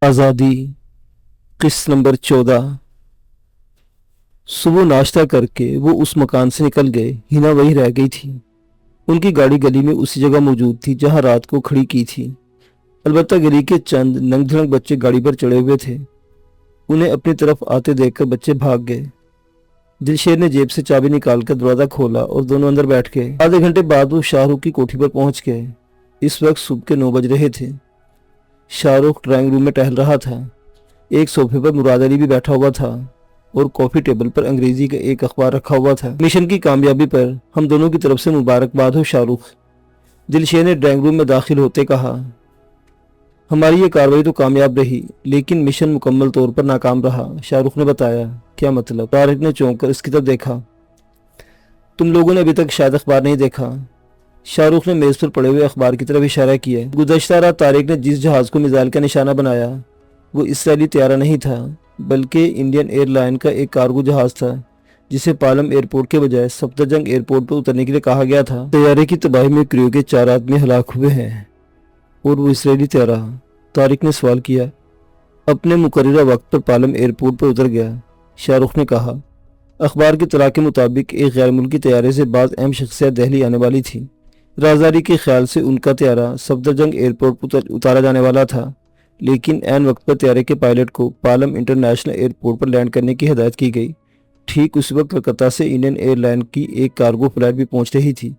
आज़ादी किस्त नंबर 14। सुबह नाश्ता करके वो उस मकान से निकल गए। हिना वहीं रह गई थी। उनकी गाड़ी गली में उसी जगह मौजूद थी जहां रात को खड़ी की थी। अलबत्ता गली के चंद नंग-धड़ंग बच्चे गाड़ी पर चढ़े हुए थे। उन्हें अपनी तरफ आते देखकर बच्चे भाग गए। दिलशेर ने जेब से चाबी निकालकर दरवाजा खोला और दोनों अंदर बैठ गए। आधे घंटे बाद वो शाहरुख की कोठी पर पहुंच गए। इस वक्त सुबह के 9 बज रहे थे। शाहरुख ड्राइंग रूम में टहल रहा था। एक सोफे पर मुराद अली भी बैठा हुआ था और कॉफी टेबल पर अंग्रेजी का एक अखबार रखा हुआ था। मिशन की कामयाबी पर हम दोनों की तरफ से मुबारकबाद हो शाहरुख, दिलशेर ने ड्राइंग रूम में दाखिल होते कहा। हमारी ये कार्रवाई तो कामयाब रही, लेकिन मिशन मुकम्मल तौर पर नाकाम रहा, शाहरुख ने बताया। क्या मतलब? तारिक ने चौंक कर इसकी तरफ देखा। तुम लोगों ने अभी तक शायद अखबार नहीं देखा। शाहरुख ने मेज पर पड़े हुए अखबार की तरफ इशारा किया। गुज़श्ता रात तारिक ने जिस जहाज को मिसाइल का निशाना बनाया वो इसराइली तैयारा नहीं था, बल्कि इंडियन एयरलाइन का एक कार्गो जहाज था जिसे पालम एयरपोर्ट के बजाय सफदरजंग एयरपोर्ट पर उतरने के लिए कहा गया था। तैयारे की तबाही में क्रू के 4 आदमी हलाक हुए हैं और वो इसराइली तैयारा? तारिक ने सवाल किया। अपने मुकर्ररा वक्त पर पालम एयरपोर्ट पर उतर गया, शाहरुख ने कहा। अखबार की तला के मुताबिक एक गैर मुल्की तैयारे से बाज़ अहम शख्सियत दिल्ली आने वाली थी। राजदारी के ख्याल से उनका तैयारा सफदरजंग एयरपोर्ट पर उतारा जाने वाला था, लेकिन ऐन वक्त पर तैयारे के पायलट को पालम इंटरनेशनल एयरपोर्ट पर लैंड करने की हिदायत की गई। ठीक उस वक्त कलकत्ता से इंडियन एयरलाइन की एक कार्गो फ्लाइट भी पहुंच रही थी।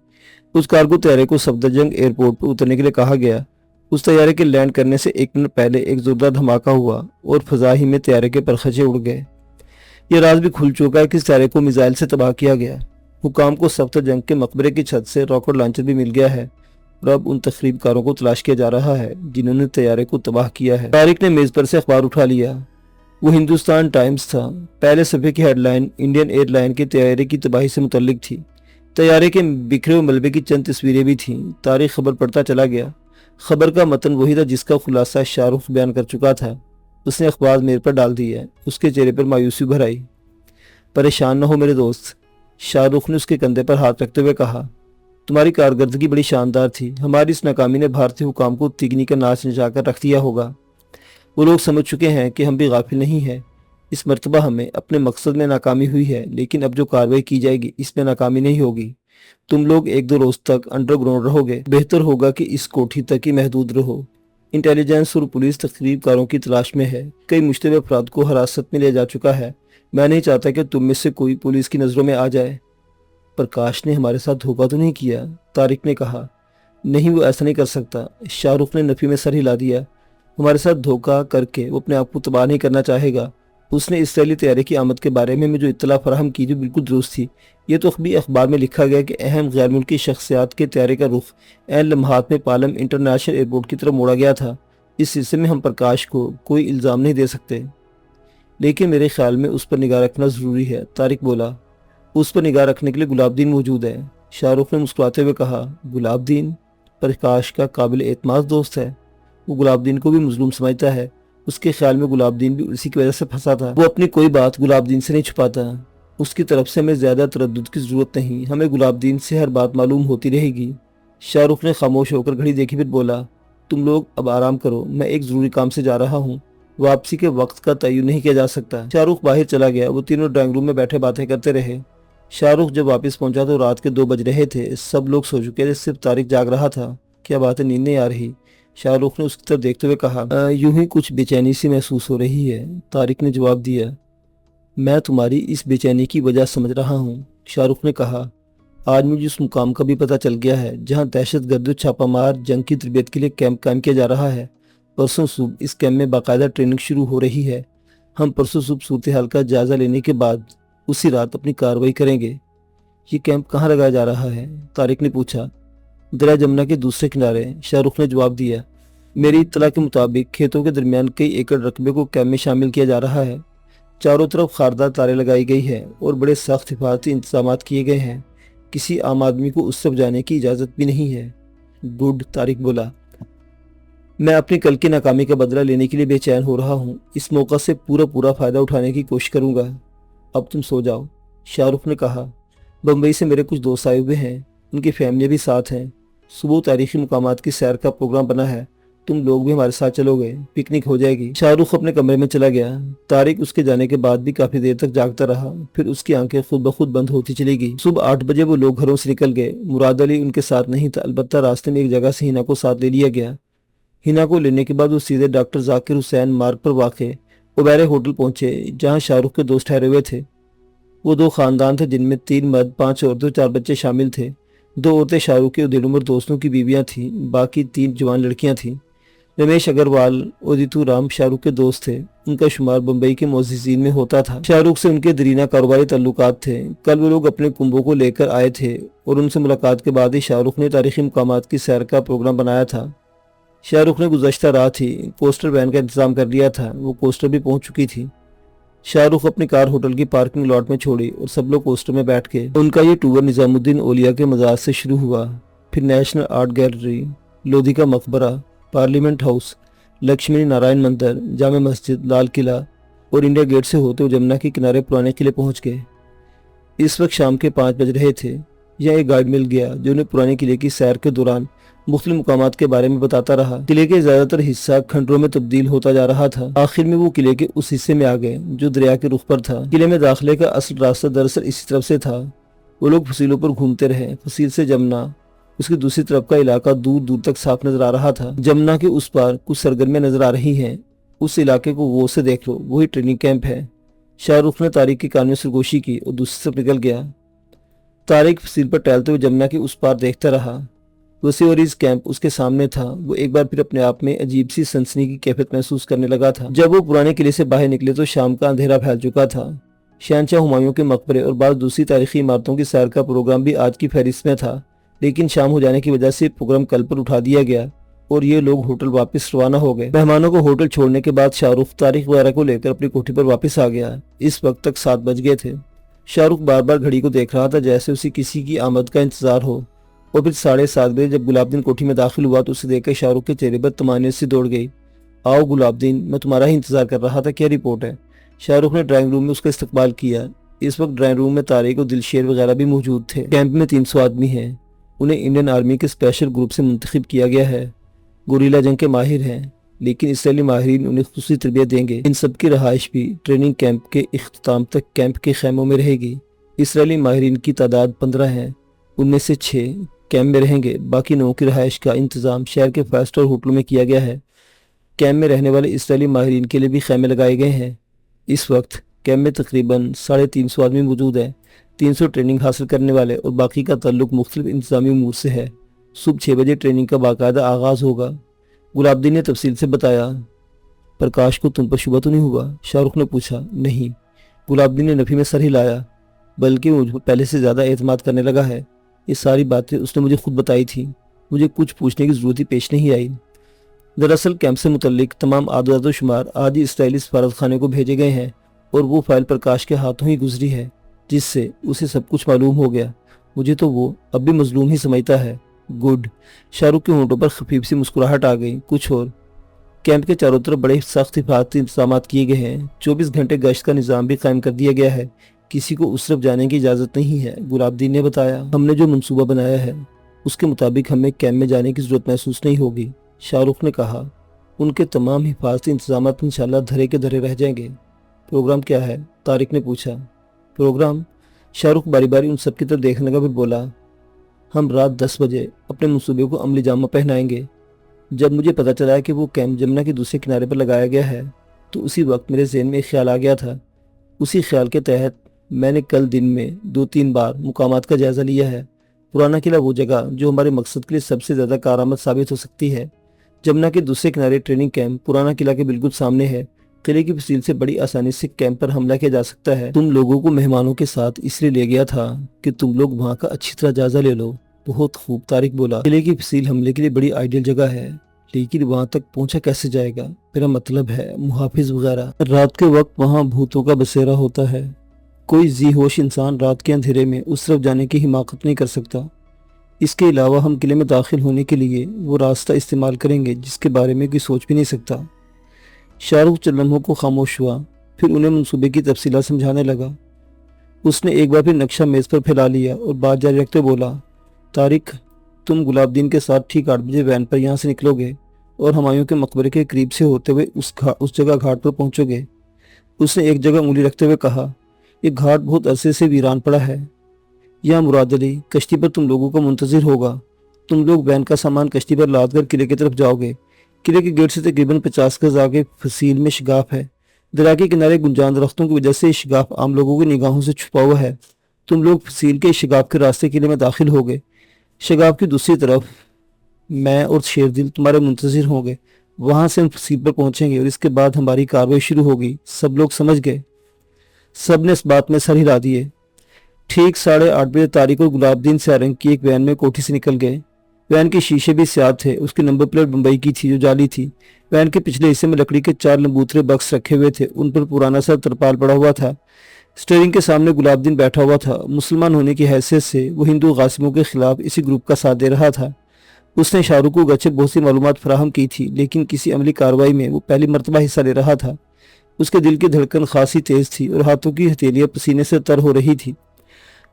उस कार्गो तैयारे को सफदरजंग एयरपोर्ट पर उतरने के लिए कहा गया। उस तैयारे के लैंड करने से 1 मिनट पहले एक जोरदार धमाका हुआ और फजा ही में तैयारे के परखचे उड़ गए। यह राज भी खुल चुका है कि इस तैयारे को मिसाइल से तबाह किया गया। हुकाम को सफदरजंग के मकबरे की छत से रॉकेट लॉन्चर भी मिल गया है और अब उन तखरीबकारों को तलाश किया जा रहा है जिन्होंने तैयारे को तबाह किया है। तारिक ने मेज पर से अखबार उठा लिया। वो हिंदुस्तान टाइम्स था। पहले सफ़े की हेडलाइन इंडियन एयरलाइन के तैयारे की तबाही से मुतल्लिक थी। तैयारे के बिखरे हुए मलबे की चंद तस्वीरें भी थीं। तारिक खबर पढ़ता चला गया। खबर का मतन वही था जिसका खुलासा शाहरुख बयान कर चुका था। उसने अखबार मेज पर डाल दिया। उसके चेहरे पर मायूसी भर आई। परेशान न हो मेरे दोस्त, शाहरुख ने उसके कंधे पर हाथ रखते हुए कहा। तुम्हारी कारकर्दगी बड़ी शानदार थी। हमारी इस नाकामी ने भारतीय हुकाम को तिगनी का नाच नचाकर रख दिया होगा। वो लोग समझ चुके हैं कि हम भी गाफिल नहीं हैं। इस मर्तबा हमें अपने मकसद में नाकामी हुई है, लेकिन अब जो कार्रवाई की जाएगी इसमें नाकामी नहीं होगी। तुम लोग 1-2 रोज तक अंडरग्राउंड रहोगे। बेहतर होगा कि इस कोठी तक ही महदूद रहो। इंटेलिजेंस और पुलिस तकरीबकारों की तलाश में है। कई मुश्तबे अफराद को हिरासत में लिया जा चुका है। मैं नहीं चाहता कि तुम में से कोई पुलिस की नज़रों में आ जाए। प्रकाश ने हमारे साथ धोखा तो नहीं किया? तारिक ने कहा। नहीं, वो ऐसा नहीं कर सकता। शाहरुख ने नफी में सर हिला दिया। हमारे साथ धोखा करके वो अपने आप को तबाह नहीं करना चाहेगा। उसने इसराइली तैयारे की आमद के बारे में जो इत्तला फराहम की जो बिल्कुल दुरुस्त थी। ये तो भी अखबार में लिखा गया कि अहम गैर मुल्की शख्सियात के तैयारे का रुख ऐन लम्हात में पालम इंटरनेशनल एयरपोर्ट की तरफ मोड़ा गया था। इस सिलसिले में हम प्रकाश को कोई इल्ज़ाम नहीं दे सकते, लेकिन मेरे ख्याल में उस पर निगाह रखना ज़रूरी है। तारिक बोला। उस पर निगाह रखने के लिए गुलाबदीन मौजूद है, शाहरुख ने मुस्कुराते हुए कहा। गुलाबदीन प्रकाश का काबिल एतमाद दोस्त है। वो गुलाबदीन को भी मजलूम समझता है। उसके ख्याल में गुलाबदीन भी उसी की वजह से फंसा था। वो अपनी कोई बात गुलाबदीन से नहीं छुपाता। उसकी तरफ से हमें ज़्यादा तरद्दुद की ज़रूरत नहीं। हमें गुलाबदीन से हर बात मालूम होती रहेगी। शाहरुख ने खामोश होकर घड़ी देखी, फिर बोला। तुम लोग अब आराम करो, मैं एक ज़रूरी काम से जा रहा हूँ। वापसी के वक्त का तयन नहीं किया जा सकता। शाहरुख बाहर चला गया। वो तीनों ड्राइंग रूम में बैठे बातें करते रहे। शाहरुख जब वापस पहुंचा तो रात के 2 बज रहे थे। सब लोग सो चुके थे, सिर्फ तारिक जाग रहा था। क्या बात है, नींद नहीं आ रही? शाहरुख ने उसकी तरफ देखते हुए कहा। यूं ही कुछ बेचैनी सी महसूस हो रही है, तारिक ने जवाब दिया। मैं तुम्हारी इस बेचैनी की वजह समझ रहा हूँ, शाहरुख ने कहा। आज मुझे उस मुकाम का भी पता चल गया है जहाँ दहशतगर्द छापामार जंग की तरबियत के लिए कैंप कायम किया जा रहा है। परसों सुबह इस कैंप में बाकायदा ट्रेनिंग शुरू हो रही है। हम परसों सुबह सूरत हाल का जायजा लेने के बाद उसी रात अपनी कार्रवाई करेंगे। ये कैंप कहाँ लगाया जा रहा है? तारिक ने पूछा। दरिया जमुना के दूसरे किनारे, शाहरुख ने जवाब दिया। मेरी इत्तला के मुताबिक खेतों के दरमियान कई एकड़ रकबे को कैंप में शामिल किया जा रहा है। चारों तरफ खारदार तारे लगाई गई है और बड़े सख्त हिफाजती इंतजाम किए गए हैं। किसी आम आदमी को उस तरफ जाने की इजाज़त भी नहीं है। गुड, तारिक बोला। मैं अपनी कल की नाकामी का बदला लेने के लिए बेचैन हो रहा हूँ। इस मौका से पूरा फ़ायदा उठाने की कोशिश करूँगा। अब तुम सो जाओ, शाहरुख ने कहा। बम्बई से मेरे कुछ दोस्त आए हुए हैं, उनकी फैमिली भी साथ हैं। सुबह तारीखी मुकामात की सैर का प्रोग्राम बना है तुम लोग भी हमारे साथ चलोगे, पिकनिक हो जाएगी। शाहरुख अपने कमरे में चला गया। तारिक उसके जाने के बाद भी काफी देर तक जागता रहा, फिर उसकी आंखें खुद ब खुद बंद होती चली गई। सुबह 8 बजे वो लोग घरों से निकल गए। मुराद अली उनके साथ नहीं था, अलबत्ता रास्ते में एक जगह से हिना को साथ ले लिया गया। हिना को लेने के बाद वो सीधे डॉक्टर जाकिर हुसैन मार्ग पर वाक़े उबैरे होटल पहुंचे, जहां शाहरुख के दोस्त ठहरे हुए थे। वो 2 खानदान थे जिनमें 3 मर्द, 5 औरतें, 4 बच्चे शामिल थे। 2 औरतें शाहरुख के दिल उम्र दोस्तों की बीवियां थीं, बाकी 3 जवान लड़कियां थीं। रमेश अग्रवाल उदितू राम शाहरुख के दोस्त थे। उनका शुमार बम्बई के मोअज़्ज़िज़ीन में होता था। शाहरुख से उनके दरीना कारोबारी ताल्लुकात थे। कल वो लोग अपने कुंभों को लेकर आए थे और उनसे मुलाकात के बाद ही शाहरुख ने तारीखी मुकामात की सैर का प्रोग्राम बनाया था। शाहरुख ने गुज़श्ता रात ही कोस्टर वैन का इंतजाम कर लिया था। वो कोस्टर भी पहुंच चुकी थी। शाहरुख अपनी कार होटल की पार्किंग लॉट में छोड़ी और सब लोग कोस्टर में बैठ गए। उनका ये टूर निजामुद्दीन औलिया के मज़ार से शुरू हुआ, फिर नेशनल आर्ट गैलरी, लोधी का मकबरा, पार्लियामेंट हाउस, लक्ष्मी नारायण मंदिर, जामे मस्जिद, लाल किला और इंडिया गेट से होते हुए जमुना के किनारे पुराने किले पहुंच गए। इस वक्त शाम के 5 बज रहे थे। यह एक गाइड मिल गया जो उन्हें पुराने किले की सैर के दौरान मुख्तलिफ मुकामात के बारे में बताता रहा। किले के ज्यादातर हिस्सा खंडरों में तब्दील होता जा रहा था। आखिर में वो किले के उस हिस्से में आ गए जो दरिया के रुख पर था। किले में दाखिले का असल रास्ता दरअसल इसी तरफ से था। वो लोग फसीलों पर घूमते रहे। फसील से जमुना, उसकी दूसरी तरफ का इलाका दूर दूर तक साफ नजर आ रहा था। जमुना के उस पार कुछ सरगर्मियां नजर आ रही हैं। उस इलाके को वो से देख लो, वही ट्रेनिंग कैंप है। शाहरुख ने तारिक के कान में सरगोशी की और दूसरी तरफ निकल गया। तारिक फसील पर टहलते हुए जमुना के उस पार देखता रहा। वसीवरीज कैंप उसके सामने था। वो एक बार फिर अपने आप में अजीब सी सनसनी की कैफियत महसूस करने लगा था। जब वो पुराने किले से बाहर निकले तो शाम का अंधेरा फैल चुका था। शहंशाह हुमायूं के मकबरे और बाद दूसरी तारीखी इमारतों की सैर का प्रोग्राम भी आज की फहरिस्त में था, लेकिन शाम हो जाने की वजह से प्रोग्राम कल पर उठा दिया गया और ये लोग होटल वापस रवाना हो गए। मेहमानों को होटल छोड़ने के बाद शाहरुख तारीख वगैरह को लेकर अपनी कोठी पर वापस आ गया। इस वक्त तक 7 बज गए थे। शाहरुख बार बार घड़ी को देख रहा था जैसे उसे किसी की आमद का इंतजार हो। और फिर 7:30 बजे जब गुलाबदीन कोठी में दाखिल हुआ तो उसे देखकर शाहरुख के चेहरे पर तमानियत सी दौड़ गई। आओ गुलाबदीन, मैं तुम्हारा ही इंतजार कर रहा था, क्या रिपोर्ट है? शाहरुख ने ड्राइंग रूम में उसका इस्तकबाल किया। इस वक्त ड्राइंग रूम में तारिक और दिलशेर वगैरह भी मौजूद थे। कैंप में 300 आदमी हैं। उन्हें इंडियन आर्मी के स्पेशल ग्रुप से मुंतखब किया गया है। गोरीला जंग के माहिर हैं, लेकिन इसराइली माहिरीन उन्हें खुशी तरबियत देंगे। इन सब की रहाइश भी ट्रेनिंग कैंप के इख्तिताम तक कैंप के खैमों में रहेगी। इसराइली माहिरीन की तादाद 15 है। उनमें से 6 कैंप में रहेंगे। बाकी 9 की रहाइश का इंतजाम शहर के 5 स्टार होटलों में किया गया है। कैंप में रहने वाले इसराइली माहिरीन के लिए भी खैमे लगाए गए हैं। इस वक्त कैंप में तकरीबन 350 आदमी मौजूद हैं। 300 ट्रेनिंग हासिल करने वाले और बाकी का ताल्लुक मुख्तलिफ इंतजामी उमूर से है। सुबह 6 बजे ट्रेनिंग का बाकायदा आगाज होगा। गुलाबदीन ने तफसील से बताया। प्रकाश को तुम पर शुबा तो नहीं हुआ? शाहरुख ने पूछा। नहीं। गुलाबदीन ने नफी में सर हिलाया। बल्कि मुझ पर पहले से ज्यादा एतमाद करने लगा है। ये सारी बातें उसने मुझे खुद बताई थी। मुझे कुछ पूछने की जरूरत ही पेश नहीं आई। दरअसल कैंप से मुतल्लिक तमाम आदाद व शुमार आज ही इसराइली सफारत खाने को भेजे गए हैं और वो फाइल प्रकाश के हाथों ही गुजरी है, जिससे उसे सब कुछ मालूम हो गया। मुझे तो वो अब भी मजलूम ही समझता है। गुड। शाहरुख के होंठों पर खफीफ सी मुस्कुराहट आ गई। कुछ और? कैंप के चारों तरफ बड़े सख्त हिफाजती इंतजाम किए गए हैं। 24 घंटे गश्त का निज़ाम भी कायम कर दिया गया है। किसी को उस तरफ जाने की इजाज़त नहीं है। गुलाबदीन ने बताया। हमने जो मंसूबा बनाया है उसके मुताबिक हमें कैंप में जाने की जरूरत महसूस नहीं होगी, शाहरुख ने कहा। उनके तमाम हिफाजती इंतजाम इंशाल्लाह धरे के धरे रह जाएंगे। प्रोग्राम क्या है? तारिक ने पूछा। प्रोग्राम? शाहरुख बारी बारी उन सब की तरफ देखने लगा, फिर बोला, हम रात 10 बजे अपने मंसूबे को अमली जामा पहनाएंगे। जब मुझे पता चला कि वो कैंप जमुना के दूसरे किनारे पर लगाया गया है तो उसी वक्त मेरे जहन में एक ख्याल आ गया था। उसी ख्याल के तहत मैंने कल दिन में 2-3 बार मुकामात का जायजा लिया है। पुराना किला वो जगह जो हमारे मकसद के लिए सबसे ज्यादा कारआमद साबित हो सकती है। जमुना के दूसरे किनारे ट्रेनिंग कैंप पुराना किला के बिल्कुल सामने है। किले की फसील से बड़ी आसानी से कैंप पर हमला किया जा सकता है। तुम लोगों को मेहमानों के साथ इसलिए ले गया था कि तुम लोग वहाँ का अच्छी तरह जायजा ले लो। बहुत खूब, तारिक बोला। किले की फसील हमले के लिए बड़ी आइडियल जगह है, लेकिन वहाँ तक पहुँचा कैसे जाएगा? मेरा मतलब है मुहाफिज वगैरह। रात के वक्त वहाँ भूतों का बसेरा होता है। कोई जी होश इंसान रात के अंधेरे में उस तरफ जाने की हिमाकत नहीं कर सकता। इसके अलावा हम किले में दाखिल होने के लिए वो रास्ता इस्तेमाल करेंगे जिसके बारे में कोई सोच भी नहीं सकता। शाहरुख चंद लम्हों को खामोश हुआ, फिर उन्हें मंसूबे की तफसीलात समझाने लगा। उसने एक बार फिर नक्शा मेज़ पर फैला लिया और बात जारी रखते बोला, तारिक, तुम गुलाबदीन के साथ ठीक 8 बजे वैन पर यहाँ से निकलोगे। और हुमायूं के मकबरे के करीब से होते हुए उस जगह घाट पर पहुंचोगे। उसने एक जगह उंगली रखते हुए कहा, ये घाट बहुत अरसे से वीरान पड़ा है। यहाँ मुराद अली कश्ती पर तुम लोगों का मुंतजिर होगा। तुम लोग वैन का सामान कश्ती पर लाद कर किले की तरफ जाओगे। किले के गेट से तकरीबन 50 गज आगे फसील में शगाफ है। दरिया के किनारे गुंजान दरख्तों की वजह से शगाफ आम लोगों की निगाहों से छुपा हुआ है। तुम लोग फसील के शगाफ के रास्ते किले में दाखिल होगे। शगाफ की दूसरी तरफ मैं और शेरदिल तुम्हारे मुंतजिर होंगे। वहां से हम फसील पर पहुंचेंगे और इसके बाद हमारी कार्रवाई शुरू होगी। सब लोग समझ गए। सब ने इस बात में सर हिला दिए। ठीक 8:30 बजे तारिक और गुलाबदीन स्यारंग की एक वैन में कोठी से निकल गए। वैन के शीशे भी स्याह थे। उसकी नंबर प्लेट मुंबई की थी जो जाली थी। वैन के पिछले हिस्से में लकड़ी के 4 लंबूतरे बक्स रखे हुए थे। उन पर पुराना सा तरपाल पड़ा हुआ था। स्टीयरिंग के सामने गुलाबदीन बैठा हुआ था। मुसलमान होने की हैसियत से वो हिंदू गासिमों के खिलाफ इसी ग्रुप का साथ दे रहा था। उसने शाहरुख को गच्चे बहुत सी मालूमात फराहम की थी, लेकिन किसी अमली कार्रवाई में वो पहली मरतबा हिस्सा ले रहा था। उसके दिल की धड़कन खासी तेज थी और हाथों की हथेलियां पसीने से तर हो रही थी।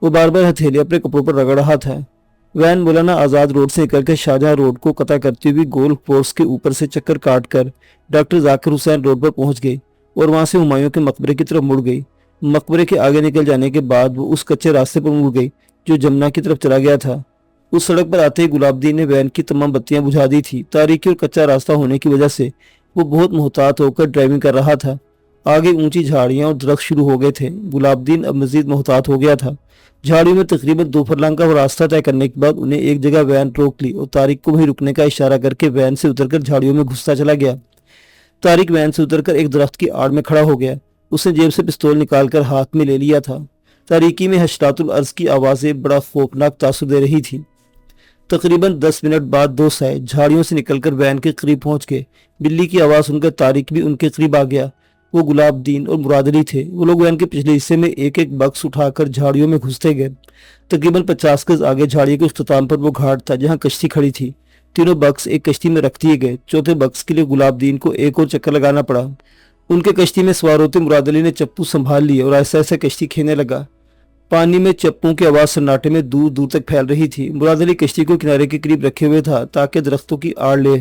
वो बार बार हथेलियां अपने कपड़ों पर रगड़ रहा था। वैन मौलाना आज़ाद रोड से निकलकर शाहजहां रोड को कता करती हुई गोल्फ कोर्स के ऊपर से चक्कर काट कर डॉक्टर जाकिर हुसैन रोड पर पहुंच गई और वहां से हुमायूं के मकबरे की तरफ मुड़ गई। मकबरे के आगे निकल जाने के बाद वो उस कच्चे रास्ते पर मुड़ गई जो जमुना की तरफ चला गया था। उस सड़क पर आते ही गुलाबदीन ने वैन की तमाम बत्तियां बुझा दी थी। तारीकी और कच्चा रास्ता होने की वजह से वो बहुत मुहतात होकर ड्राइविंग कर रहा था। आगे ऊंची झाड़ियां और दरख्त शुरू हो गए थे। गुलाबदीन अब मजीद मुहतात हो गया था। झाड़ियों में तकरीबन 2 फरलांग का रास्ता तय करने के बाद उन्हें एक जगह वैन रोक ली और तारिक को वहीं रुकने का इशारा करके वैन से उतरकर झाड़ियों में घुसता चला गया। तारिक वैन से उतरकर एक दरख्त की आड़ में खड़ा हो गया। उसने जेब से पिस्तौल निकालकर हाथ में ले लिया था। तारीकी में हशरातुल अर्ज की आवाजें बड़ा खौफनाक तासुर दे रही थी। तकरीबन 10 मिनट बाद 2 साए झाड़ियों से निकलकर वैन के करीब पहुंच गए। बिल्ली की आवाज सुनकर तारिक भी उनके करीब आ गया। वो गुलाबदीन और मुराद अली थे। वो लोग वैन के पिछले हिस्से में एक एक बक्स उठाकर झाड़ियों में घुसते गए। तकरीबन 50 गज आगे झाड़ी के इख्तिताम पर वो घाट था जहां कश्ती खड़ी थी। तीनों बक्स एक कश्ती में रख दिए गए। चौथे बक्स के लिए गुलाबदीन को एक और चक्कर लगाना पड़ा। उनके कश्ती में सवार होते मुराद अली ने चप्पू संभाल लिए और ऐसा ऐसा कश्ती खेने लगा। पानी में चप्पों की आवाज सन्नाटे में दूर दूर तक फैल रही थी। मुराद अली कश्ती को किनारे के करीब रखे हुए था ताकि दरख्तों की आड़ ले।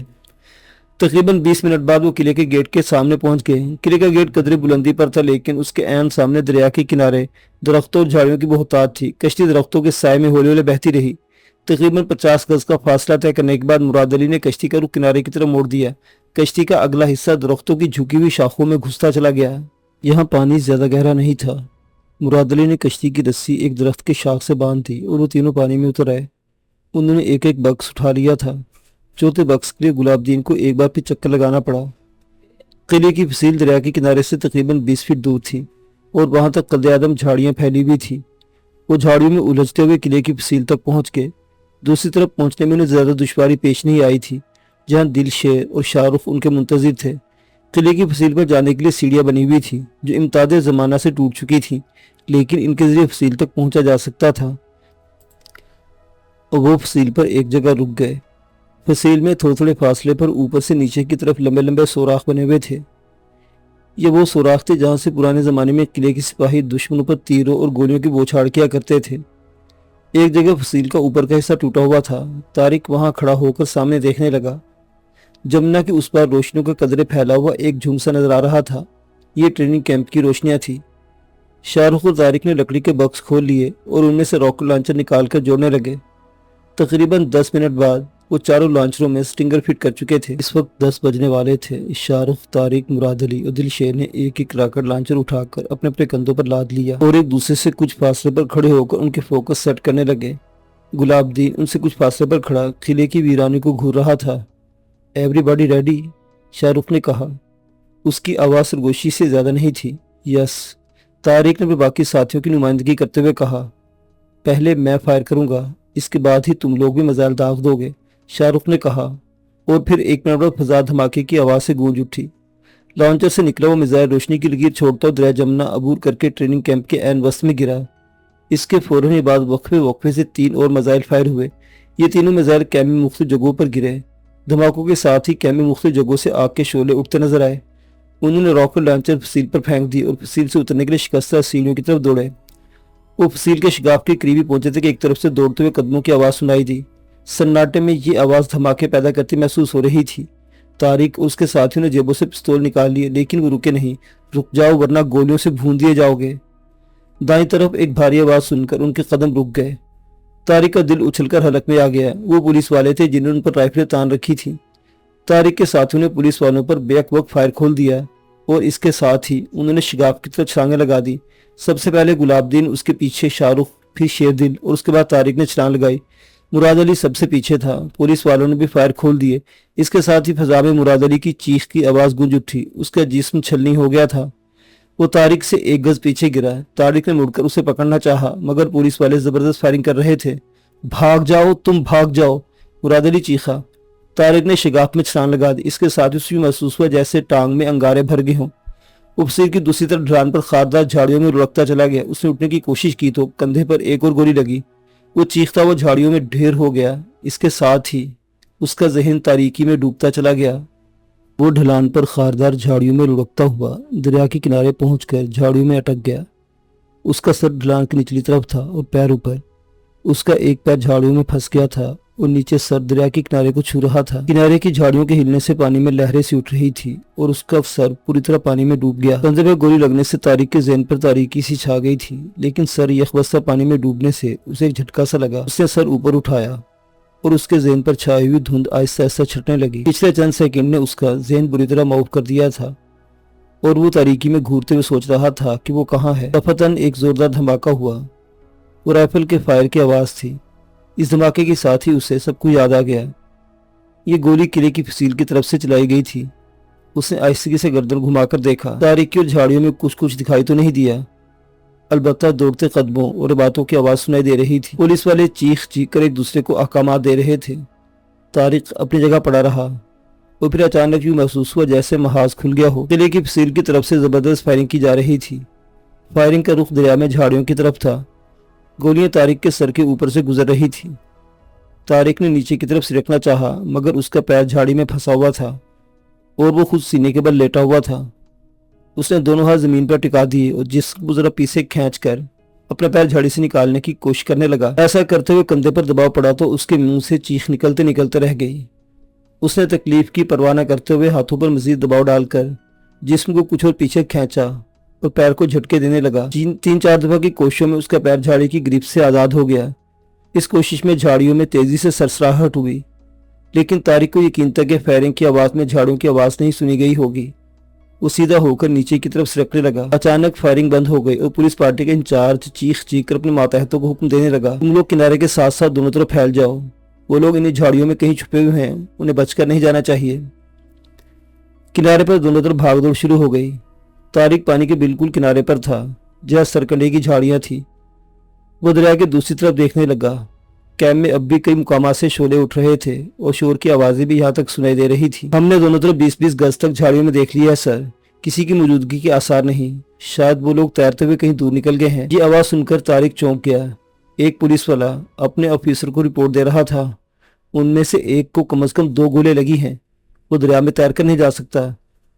तकरीबन 20 मिनट बाद वो किले के गेट के सामने पहुंच गए। किले का गेट कदरे बुलंदी पर था, लेकिन उसके ऐन सामने दरिया के किनारे दरख्तों और झाड़ियों की बहुतात थी। कश्ती दरख्तों के साए में हौले हौले बहती रही। तकरीबन 50 गज का फासला तय करने के बाद मुराद अली ने कश्ती का रुख किनारे की तरफ मोड़ दिया। कश्ती का अगला हिस्सा दरख्तों की झुकी हुई शाखों में घुसता चला गया। यहाँ पानी ज्यादा गहरा नहीं था। मुराद अली ने कश्ती की रस्सी एक दरख्त के शाख से बांध दी और वो तीनों पानी में उतर आए। उन्होंने एक एक बक्स उठा लिया था। चौथे बक्स के लिए गुलाबदीन को एक बार फिर चक्कर लगाना पड़ा। किले की फसील दरिया के किनारे से तकरीबन 20 फीट दूर थी और वहां तक कद्दे-आदम झाड़ियां फैली हुई थी। वो झाड़ियों में उलझते हुए किले की फसील तक पहुंच गए। दूसरी तरफ पहुंचने में उन्हें ज्यादा दुश्वारी पेश नहीं आई थी, जहां दिलशेर और शाहरुख उनके मुंतजिर थे। किले की फसील पर जाने के लिए सीढ़ियां बनी हुई थी जो इम्ताद जमाना से टूट चुकी थी, लेकिन इनके जरिए फसील तक पहुंचा जा सकता था। और वो फसील पर एक जगह रुक गए। फसील में थोड़े थोड़े फासले पर ऊपर से नीचे की तरफ लंबे लंबे सोराख बने हुए थे। ये वो सोराख थे जहां से पुराने जमाने में किले के सिपाही दुश्मनों पर तीरों और गोलियों की बौछार किया करते थे। एक जगह फसील का ऊपर का हिस्सा टूटा हुआ था। तारिक वहां खड़ा होकर सामने देखने लगा। जमुना के उस पार रोशनियों का कदरे फैला हुआ एक झुमसा नजर आ रहा था। ये ट्रेनिंग कैंप की रोशनियां थी। शाहरुख और तारिक ने लकड़ी के बक्स खोल लिए और उनमें से रॉकेट लॉन्चर निकालकर जोड़ने लगे। तकरीबन 10 मिनट बाद वो चारों लॉन्चरों में स्टिंगर फिट कर चुके थे। इस वक्त 10 बजने वाले थे। शाहरुख, तारिक, मुराद अली और दिलशेर ने एक एक रॉकेट लॉन्चर उठाकर अपने अपने कंधों पर लाद लिया और एक दूसरे से कुछ फासले पर खड़े होकर उनके फोकस सेट करने लगे। गुलाबदीन उनसे कुछ फासले पर खड़ा किले की वीरानी को घूर रहा था। Everybody ready? शाहरुख ने कहा। उसकी आवाज सरगोशी से ज्यादा नहीं थी। यस, तारिक ने अपने बाकी साथियों की नुमाइंदगी करते हुए कहा। पहले मैं फायर करूंगा, इसके बाद ही तुम लोग भी मिसाइल दाग दोगे, शाहरुख ने कहा। और फिर एक मिनट बाद फजा धमाके की आवाज से गूंज उठी। लॉन्चर से निकला वो मिसाइल रोशनी की लकीर छोड़ता दरिया जमुना अबूर करके ट्रेनिंग कैंप के ऐन वस्त में गिरा। इसके फौरन बाद वक्फे वक्फे से 3 और मिसाइल फायर हुए। ये तीनों मिसाइल कैंप में मुख्तलिफ जगहों पर गिरे। धमाकों के साथ ही कैंप में मुख्तलिफ जगहों से आग के शोले उठते नजर आए। उन्होंने रॉकेट लॉन्चर फसील पर फेंक दी और फसील से उतरने के लिए शिकस्ता सीढ़ियों की तरफ दौड़े। वो फसील के शिगाफ के करीबी पहुंचे थे कि एक तरफ से दौड़ते हुए कदमों की आवाज सुनाई दी। सन्नाटे में ये आवाज धमाके पैदा करती महसूस हो रही थी। तारिक और उसके साथियों ने जेबों से पिस्तौल निकाल लिए, लेकिन वो रुके नहीं। रुक जाओ वरना गोलियों से भून दिए जाओगे। दाईं तरफ एक भारी आवाज सुनकर उनके कदम रुक गए। तारिक का दिल उछलकर हलक में आ गया। वो पुलिस वाले थे जिन्होंने उन पर राइफलें तान रखी थी। तारिक के साथियों ने पुलिस वालों पर बेवक्त फायर खोल दिया और इसके साथ ही उन्होंने शिगाफ की तरफ छलांगें लगा दी। सबसे पहले गुलाबदीन, उसके पीछे शाहरुख, फिर शेरदिल और उसके बाद तारिक ने छलांग लगाई। मुराद अली सबसे पीछे था। पुलिस वालों ने भी फायर खोल दिए। इसके साथ ही फजा में मुराद अली की चीख की आवाज गूंज उठी। उसका जिस्म छलनी हो गया था। वो तारिक से 1 गज पीछे गिरा। तारिक ने मुड़कर उसे पकड़ना चाहा, मगर पुलिस वाले जबरदस्त फायरिंग कर रहे थे। भाग जाओ, तुम भाग जाओ, मुराद अली चीखा। तारिक ने शिगाफ में छलांग लगा दी। इसके साथ ही उसे महसूस हुआ जैसे टांग में अंगारे भर गए हों। उपसीर की दूसरी तरफ ढलान पर खारदार झाड़ियों में लुढ़कता चला गया। उसने उठने की कोशिश की तो कंधे पर एक और गोली लगी। वो चीखता हुआ झाड़ियों में ढेर हो गया। इसके साथ ही उसका जहन तारीकी में डूबता चला गया। वो ढलान पर खारदार झाड़ियों में लुढ़कता हुआ दरिया के किनारे पहुंचकर झाड़ियों में अटक गया। उसका सर ढलान की निचली तरफ था और पैर ऊपर। उसका एक पैर झाड़ियों में फंस गया था और नीचे सर दरिया के किनारे को छू रहा था। किनारे की झाड़ियों के हिलने से पानी में लहरें सी उठ रही थी और उसका सर पूरी तरह पानी में डूब गया। कंधे पर गोली लगने से तारिक के ज़हन पर तारीकी सी छा गई थी, लेकिन सर यकबस्ता पानी में डूबने से उसे एक झटका सा लगा। उसने सर ऊपर उठाया और उसके ज़हन पर छाई हुई धुंध आहिस्ता आहिस्ता छटने लगी। पिछले चंद सेकंड ने उसका ज़हन बुरी तरह माऊफ कर दिया था और वो तारीकी में घूरते हुए सोच रहा था कि वो कहाँ है। दफतन एक जोरदार धमाका हुआ। वो राइफल के फायर की आवाज़ थी। इस धमाके के साथ ही उसे सब कुछ याद आ गया। ये गोली किले की फसील की तरफ से चलाई गई थी। उसने आहिस्तगी से गर्दन घुमाकर देखा। तारीकी और झाड़ियों में कुछ दिखाई तो नहीं दिया, अलबत्ता दौड़ते कदमों और बातों की आवाज़ सुनाई दे रही थी। पुलिस वाले चीख कर एक दूसरे को अहकामात दे रहे थे। तारिक अपनी जगह पड़ा रहा और फिर अचानक यूँ महसूस हुआ जैसे महाज खुल गया हो। किले की फसील की तरफ से ज़बरदस्त फायरिंग की जा रही थी। फायरिंग का रुख दरिया में झाड़ियों की तरफ था। गोलियां तारिक के सर के ऊपर से गुजर रही थी। तारिक ने नीचे की तरफ सिरकना चाहा, मगर उसका पैर झाड़ी में फंसा हुआ था और वो खुद सीने के बल लेटा हुआ था। उसने दोनों हाथ जमीन पर टिका दिए और जिस्म को जरा पीछे खींचकर अपना पैर झाड़ी से निकालने की कोशिश करने लगा। ऐसा करते हुए कंधे पर दबाव पड़ा तो उसके मुंह से चीख निकलते निकलते रह गई। उसने तकलीफ की परवाह न करते हुए हाथों पर मजीद दबाव डालकर जिस्म को कुछ और पीछे खींचा और पैर को झटके देने लगा। 3-4 दफा की कोशिशों में उसका पैर झाड़ी की ग्रिप से आज़ाद हो गया। इस कोशिश में झाड़ियों में तेजी से सरसराहट हुई, लेकिन तारिक को यकीन था कि फायरिंग की आवाज़ में झाड़ियों की आवाज़ नहीं सुनी गई होगी। वो सीधा होकर नीचे की तरफ सरकने लगा। अचानक फायरिंग बंद हो गई और पुलिस पार्टी के इंचार्ज चीख कर अपने मातहतों को हुक्म देने लगा, तुम लोग किनारे के साथ साथ दोनों तरफ फैल जाओ। वो लोग इन्हीं झाड़ियों में कहीं छुपे हुए हैं, उन्हें बचकर नहीं जाना चाहिए। किनारे पर दोनों तरफ भागदौड़ शुरू हो गई। तारिक पानी के बिल्कुल किनारे पर था जहाँ सरकंडे की झाड़ियाँ थी। वो दरिया के दूसरी तरफ देखने लगा। कैम्प में अब भी कई मुकामात से शोले उठ रहे थे और शोर की आवाज़ें भी यहाँ तक सुनाई दे रही थी। हमने दोनों तरफ 20-20 गज तक झाड़ियों में देख लिया है सर, किसी की मौजूदगी के आसार नहीं। शायद वो लोग तैरते हुए कहीं दूर निकल गए हैं। ये आवाज़ सुनकर तारिक चौंक गया। एक पुलिस वाला अपने ऑफिसर को रिपोर्ट दे रहा था। उनमें से एक को कम से कम 2 गोले लगी हैं। वो दरिया में तैर कर नहीं जा सकता।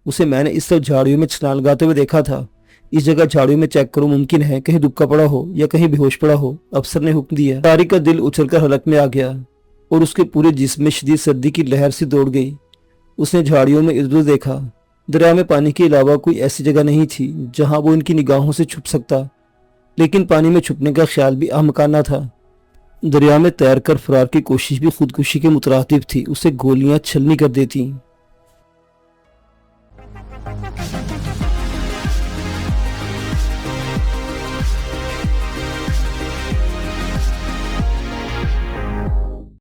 उसे मैंने इस तरफ झाड़ियों में छलांग लगाते हुए देखा था। इस जगह झाड़ियों में चेक करो, मुमकिन है कहीं दुबका पड़ा हो या कहीं बेहोश पड़ा हो, अफसर ने हुक्म दिया। तारिक का दिल उछलकर हलक में आ गया और उसके पूरे जिस्म में शदीद सर्दी की लहर सी दौड़ गई। उसने झाड़ियों में इधर उधर देखा। दरिया में पानी के अलावा कोई ऐसी जगह नहीं थी जहां वो इनकी निगाहों से छुप सकता, लेकिन पानी में छुपने का ख्याल भी अहमकाना था। दरिया में तैरकर फरार की कोशिश भी खुदकुशी के मुतरातिब थी। उसे गोलियां छलनी कर देती।